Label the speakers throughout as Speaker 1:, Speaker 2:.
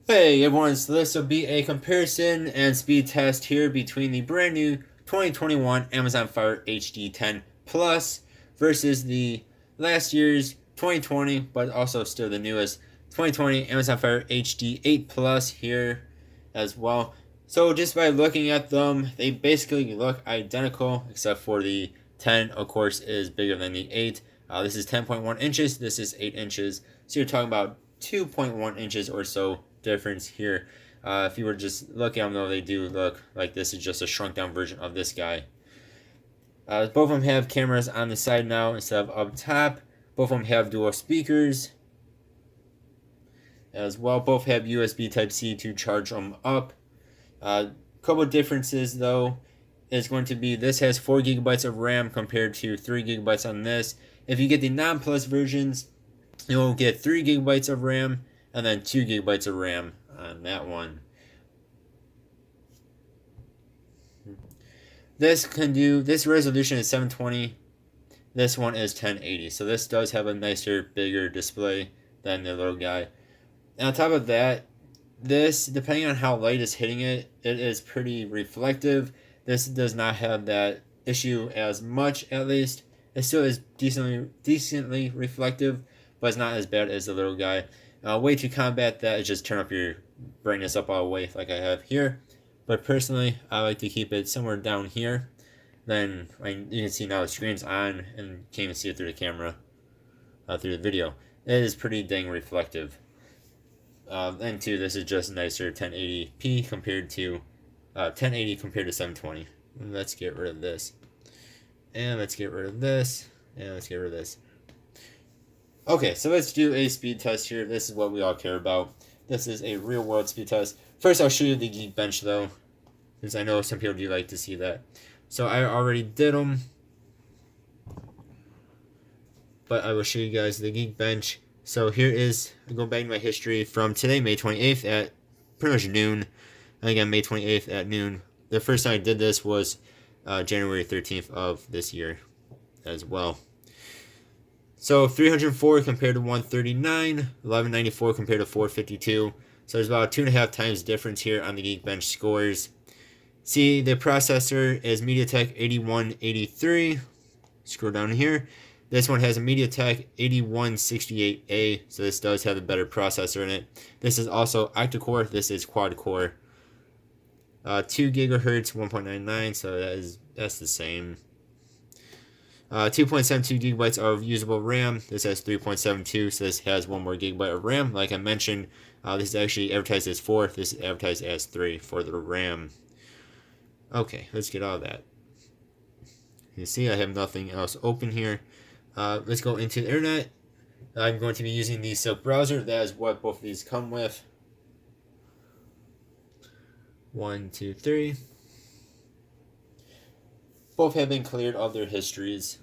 Speaker 1: Hey everyone, so this will be a comparison and speed test here between the brand new 2021 Amazon Fire HD10 Plus versus the last year's 2020, but also still the newest 2020 Amazon Fire HD8 Plus here as well. So just by looking at them, they basically look identical except for the 10, of course, is bigger than the 8. This is 10.1 inches, this is 8 inches. So you're talking about 2.1 inches or so difference here. If you were just looking at them, though, they do look like this is just a shrunk down version of this guy. Both of them have cameras on the side now instead of up top. Both of them have dual speakers as well. Both have USB Type-C to charge them up. Couple differences though is going to be this has 4 gigabytes of RAM compared to 3 gigabytes on this. If you get the non-plus versions, you'll get 3 gigabytes of RAM and then 2 gigabytes of RAM on that one. This resolution is 720. This one is 1080. So this does have a nicer, bigger display than the little guy. And on top of that, this, depending on how light is hitting it, it is pretty reflective. This does not have that issue as much, at least. It still is decently reflective, but it's not as bad as the little guy. Way to combat that is just turn up your brightness up all the way like I have here. But personally, I like to keep it somewhere down here. Then you can see now the screen's on and can't even see it through the camera, through the video. It is pretty dang reflective. And two, this is just nicer 1080p compared to 1080 compared to 720. Let's get rid of this. And let's get rid of this. And let's get rid of this. Okay, so let's do a speed test here. This is what we all care about. This is a real world speed test. First, I'll show you the Geekbench though, since I know some people do like to see that. So I already did them, but I will show you guys the Geekbench. So here is, I'm going back to my history from today, May 28th at pretty much noon. And again, May 28th at noon. The first time I did this was January 13th of this year as well. So 304 compared to 139, 1194 compared to 452. So there's about 2.5 times difference here on the Geekbench scores. See, the processor is MediaTek 8183. Scroll down here. This one has a MediaTek 8168A, so this does have a better processor in it. This is also octa-core. This is quad-core. 2 gigahertz, 1.99, so that's the same. 2.72 gigabytes of usable RAM. This has 3.72, so this has 1 more gigabyte of RAM. Like I mentioned, this is actually advertised as 4. This is advertised as 3 for the RAM. Okay, let's get out of that. You see, I have nothing else open here. Let's go into the internet. I'm going to be using the Silk browser. That is what both of these come with. 1, 2, 3. Both have been cleared of their histories.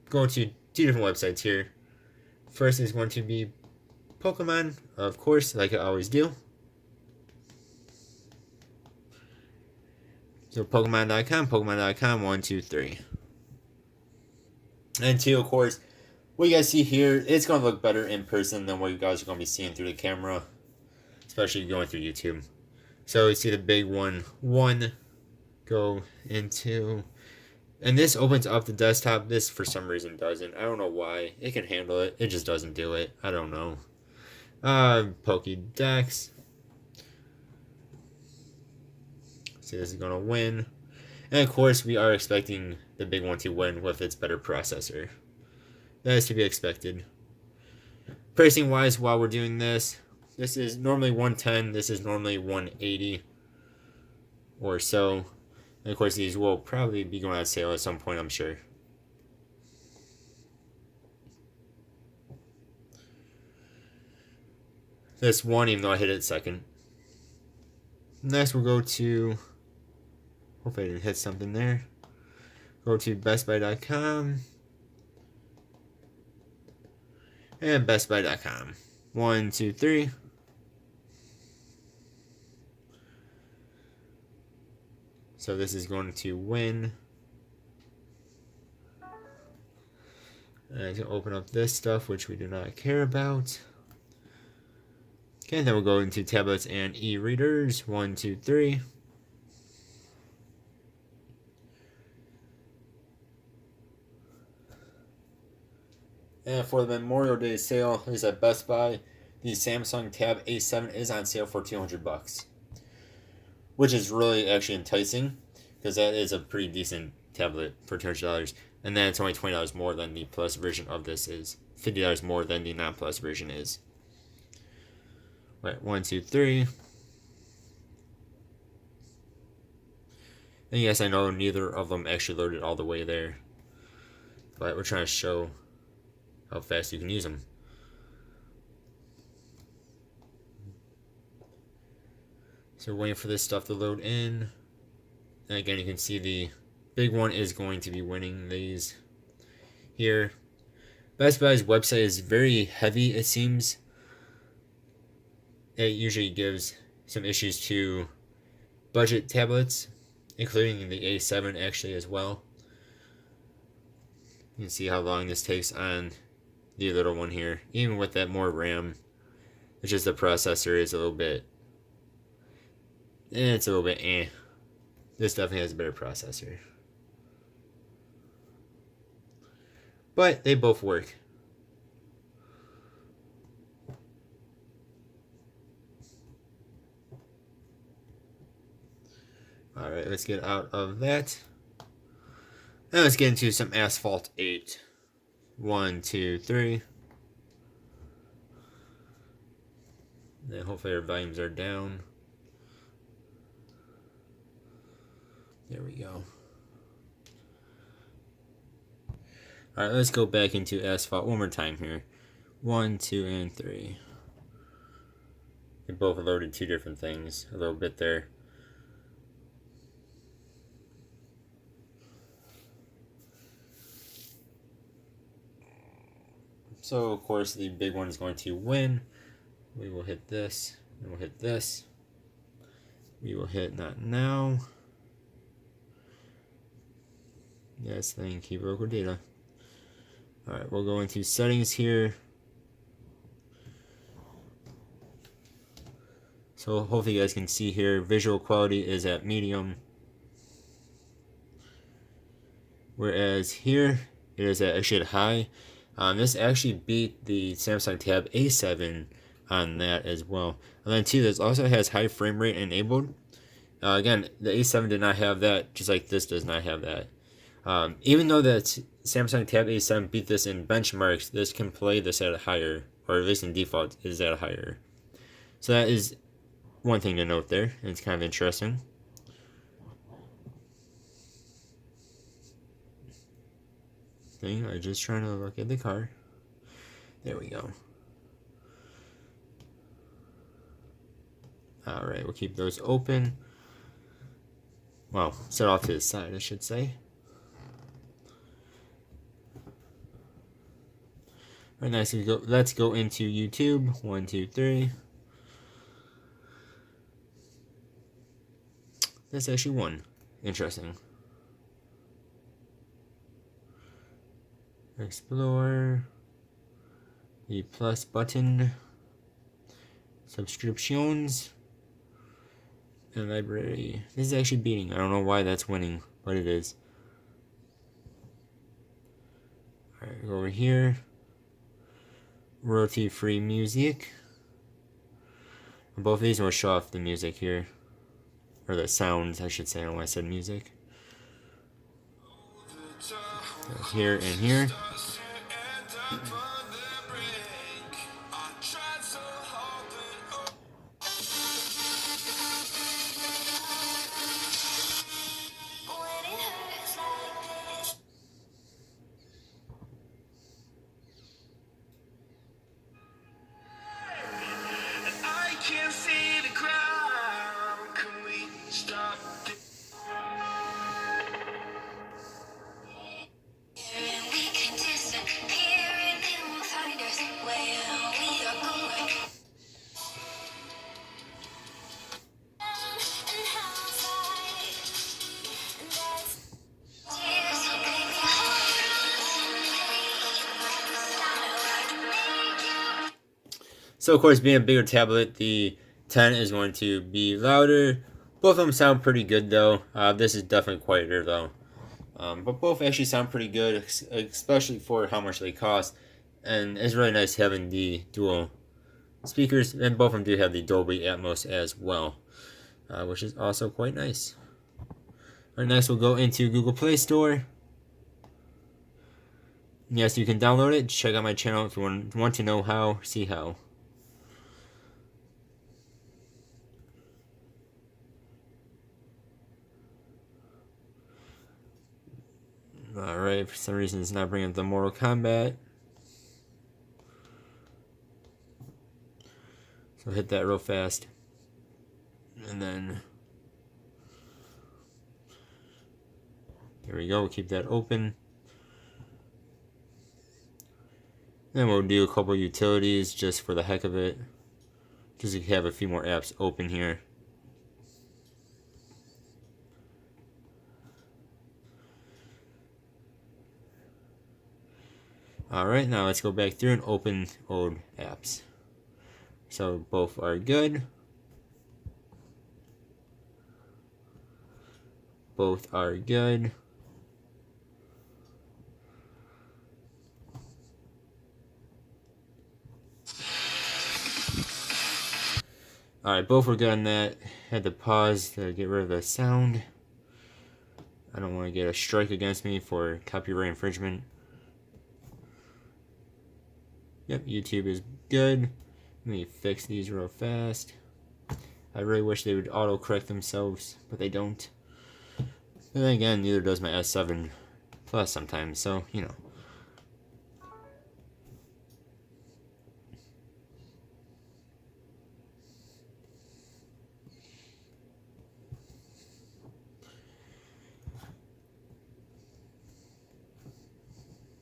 Speaker 1: Going to 2 different websites here. First is going to be Pokemon, of course, like I always do. So Pokemon.com, 1, 2, 3. And 2, of course, what you guys see here, it's going to look better in person than what you guys are going to be seeing through the camera, especially going through YouTube. So you see the big one, go into, and this opens up the desktop. This for some reason doesn't. I don't know why. It can handle it. It just doesn't do it. I don't know. Pokédex. See, this is going to win. And of course, we are expecting the big one to win with its better processor. That is to be expected. Pricing wise, while we're doing this, this is normally 110. This is normally 180 or so. And of course, these will probably be going on sale at some point, I'm sure. This one, even though I hit it second. Next, we'll go to, hopefully I didn't hit something there. Go to bestbuy.com. And bestbuy.com. 1, 2, 3. So this is going to win. And I can open up this stuff, which we do not care about. Okay, then we'll go into tablets and e-readers. 1, 2, 3. And for the Memorial Day sale, is at Best Buy, the Samsung Tab A7 is on sale for $200, which is really actually enticing because that is a pretty decent tablet for $200. And then it's only $20 more than the Plus version of this is. $50 more than the non-Plus version is. Right, 1, 2, 3. And yes, I know neither of them actually loaded all the way there, but we're trying to show how fast you can use them. So we're waiting for this stuff to load in. And again, you can see the big one is going to be winning these here. Best Buy's website is very heavy, it seems. It usually gives some issues to budget tablets, including the A7 actually as well. You can see how long this takes on the little one here. Even with that more RAM, it's just the processor is a little bit, it's a little bit eh. This definitely has a better processor. But they both work. Alright, let's get out of that. Now let's get into some Asphalt 8. 1, 2, 3. Then hopefully our volumes are down. There we go. Alright, let's go back into Asphalt one more time here. 1, 2, and 3. They both loaded two different things a little bit there. So, of course, the big one is going to win. We will hit this, and we'll hit this. We will hit not now. Yes, thank you, broker data. Alright, we'll go into settings here. So hopefully you guys can see here, visual quality is at medium. Whereas here, it is actually at high. This actually beat the Samsung Tab A7 on that as well. And then too, this also has high frame rate enabled. Again, the A7 did not have that, just like this does not have that. Even though that Samsung Tab A7 beat this in benchmarks, this can play this at a higher, or at least in default, is at a higher. So that is one thing to note there, and it's kind of interesting. I'm just trying to look at the car. There we go. Alright, we'll keep those open. Well, set off to the side, I should say. Alright, nice. Let's go into YouTube. 1, 2, 3. That's actually one. Interesting. Explore. The plus button. Subscriptions. And library. This is actually beating. I don't know why that's winning, but it is. Alright, go over here. Royalty-free music. Both of these will show off the music here. Or the sounds, I should say. I don't know why I said music. Here and here. So of course, being a bigger tablet, the 10 is going to be louder. Both of them sound pretty good though. This is definitely quieter though. But both actually sound pretty good, especially for how much they cost. And it's really nice having the dual speakers, and both of them do have the Dolby Atmos as well, which is also quite nice. Alright, next we'll go into Google Play Store. Yes, you can download it. Check out my channel if you want to know how, see how. Alright, for some reason it's not bringing up the Mortal Kombat. So hit that real fast. And then here we go, we'll keep that open. Then we'll do a couple utilities just for the heck of it. Just to have a few more apps open here. Alright, now let's go back through and open old apps. So both are good. Both are good. Alright, both were good on that. Had to pause to get rid of the sound. I don't want to get a strike against me for copyright infringement. Yep, YouTube is good. Let me fix these real fast. I really wish they would auto-correct themselves, but they don't. But then again, neither does my S7 Plus sometimes, so, you know.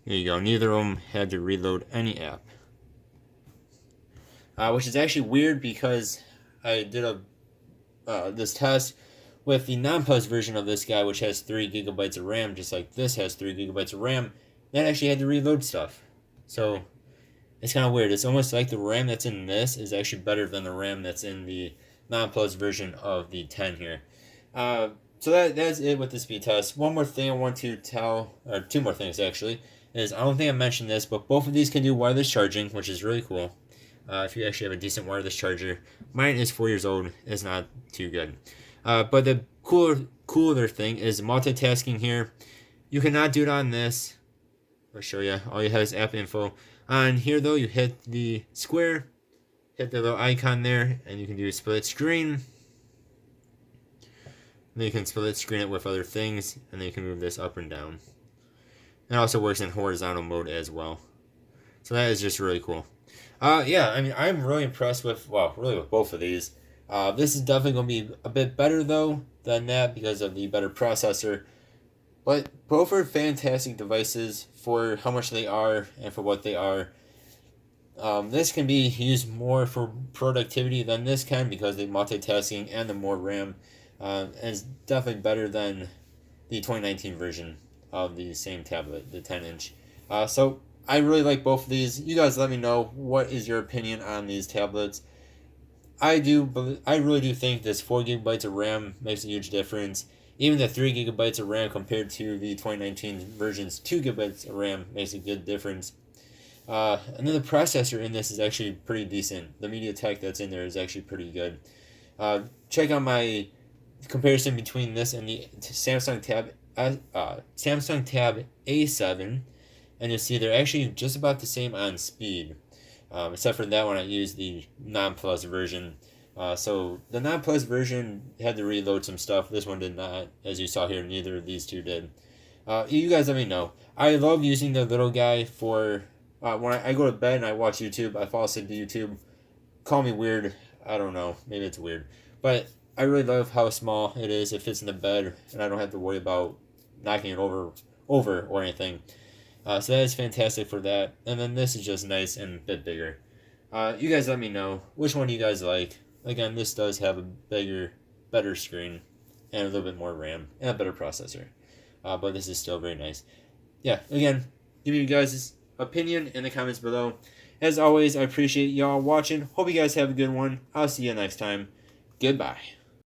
Speaker 1: There you go, neither of them had to reload any app. Which is actually weird because I did this test with the non-plus version of this guy, which has 3 gigabytes of RAM, just like this has 3 gigabytes of RAM. That actually had to reload stuff. So it's kind of weird. It's almost like the RAM that's in this is actually better than the RAM that's in the non-plus version of the 10 here. So that's it with the speed test. One more thing I want to tell, or two more things actually, is I don't think I mentioned this, but both of these can do wireless charging, which is really cool. If you actually have a decent wireless charger. Mine is 4 years old. It's not too good. But the cooler thing is multitasking here. You cannot do it on this. I'll show you. All you have is app info. On here, though, you hit the square, hit the little icon there, and you can do split screen. And then you can split screen it with other things, and then you can move this up and down. It also works in horizontal mode as well. So that is just really cool. Yeah, I mean, I'm really impressed with, well, really with both of these. This is definitely going to be a bit better, though, than that because of the better processor. But both are fantastic devices for how much they are and for what they are. This can be used more for productivity than this can because the multitasking and the more RAM is definitely better than the 2019 version of the same tablet, the 10-inch. So I really like both of these. You guys let me know what is your opinion on these tablets. I really do think this 4 gigabytes of RAM makes a huge difference. Even the 3 gigabytes of RAM compared to the 2019 version's 2 gigabytes of RAM makes a good difference. And then the processor in this is actually pretty decent. The MediaTek that's in there is actually pretty good. Check out my comparison between this and the Samsung Tab A7, and you'll see they're actually just about the same on speed. Except for that one, I used the non-plus version. So the non-plus version had to reload some stuff. This one did not. As you saw here, neither of these two did. You guys let me know. I love using the little guy for when I go to bed and I watch YouTube. I fall asleep to YouTube. Call me weird. I don't know. Maybe it's weird. But I really love how small it is. It fits in the bed, and I don't have to worry about knocking it over or anything. So that is fantastic for that. And then this is just nice and a bit bigger. You guys let me know which one you guys like. Again, this does have a better screen and a little bit more RAM and a better processor. But this is still very nice. Yeah, again, give me you guys' opinion in the comments below. As always, I appreciate y'all watching. Hope you guys have a good one. I'll see you next time. Goodbye.